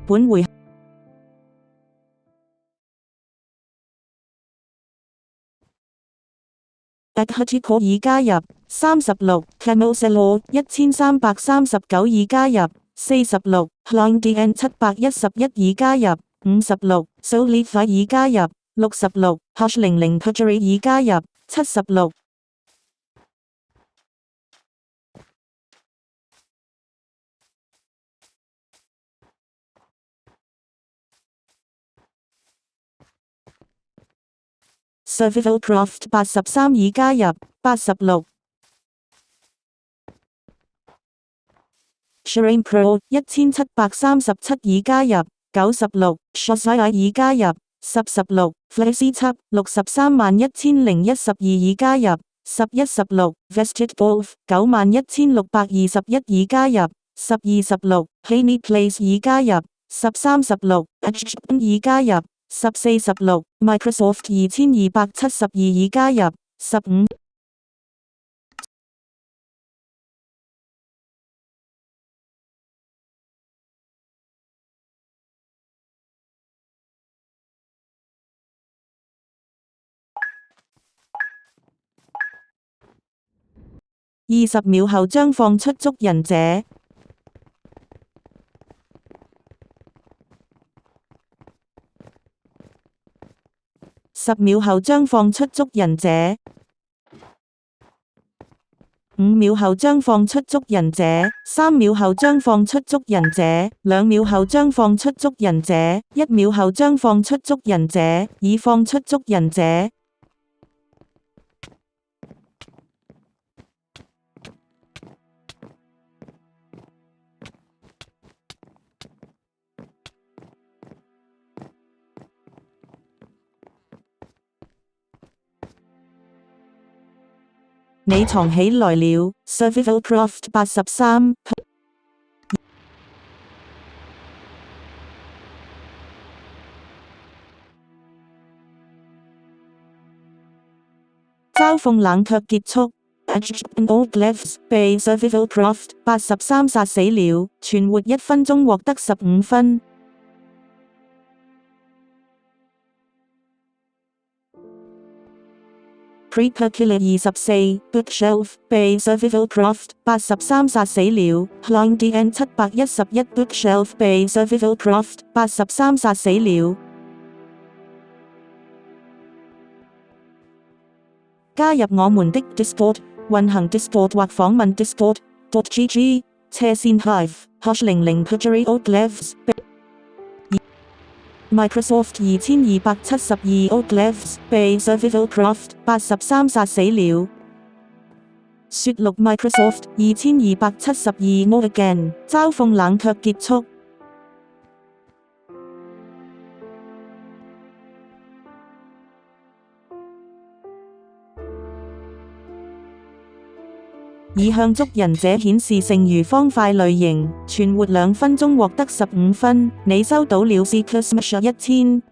本回Atletico 已加入36 Cancelo 1339已加入46 Hlongdian 711已加入56 Solify 已加入66 H00 Pujari 已加入76Survival Craft 83已加入86 Shireen Pro 1737已加入96 Shazai 已加入16 Flazy 7 631,012已加入1116 Vested Wolf 91,621已加入1216 Haney Place 已加入1316 H 已加入1416 Microsoft 2272已加入1520秒後將放出捉人者。10秒後將放出捉人者。5秒後將放出捉人者。3秒後將放出捉人者。2秒後將放出捉人者。1秒後將放出捉人者。已放出捉人者。你藏起來了 Survival Craft 83嘲諷冷卻結束 Old Lefts 被 Survival Craft 83殺死了，存活1分鐘獲得15分。Preperkiller 24 Bookshelf 被 Survival Craft 83殺死了 Hlongdian 711 Bookshelf 被 Survival Craft 83殺死了。加入我們的 Discord 運行 Discord 或訪問 Discord.gg /Hive #00 Pujari Old Lefts Microsoft 2272 Old Lefts 被 Survival Craft 83殺死了。雪綠 Microsoft 2272 No Again 嘲諷冷卻結束。已向捉人者顯示剩餘方塊類型，存活2分鐘獲得15分。你收到了 Seeker Smasher 1000。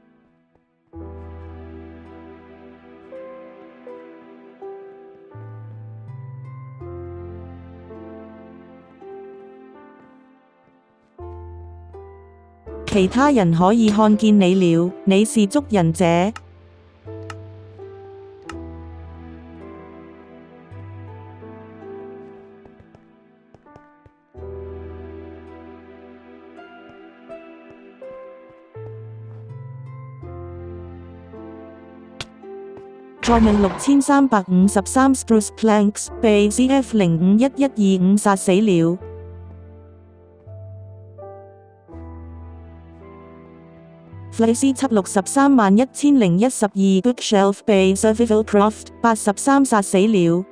其他人可以看見你了，你是捉人者。Diamond 6353 Spruce Planks 被 ZF051125 殺死了。Flazy 7 631,012 Bookshelf 被 Survival Craft 83殺死了。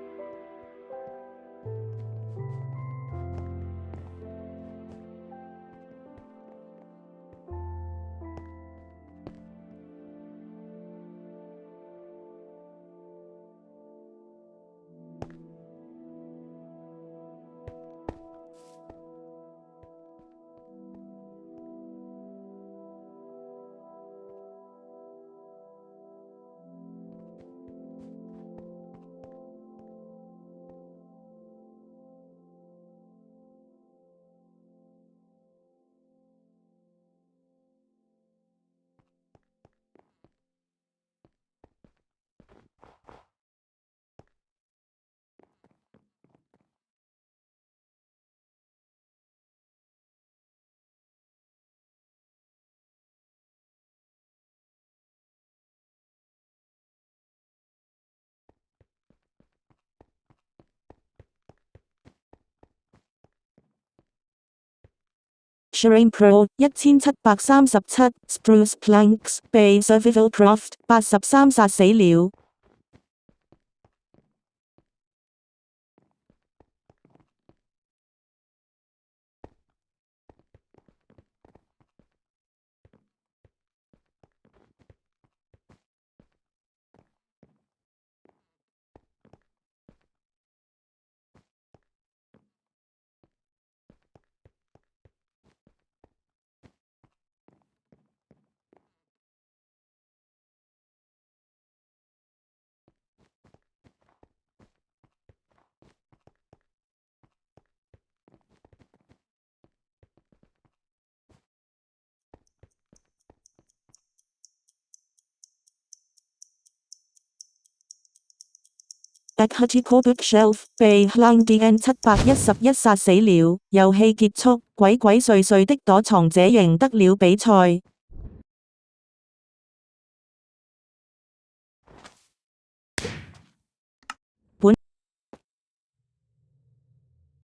Shireen Pro 1737 Spruce Planks被 Survival Craft 83殺死了。Akhatiko Bookshelf 被 Hlandn 711殺死了。遊戲結束，鬼鬼祟祟的躲藏者贏得了比賽。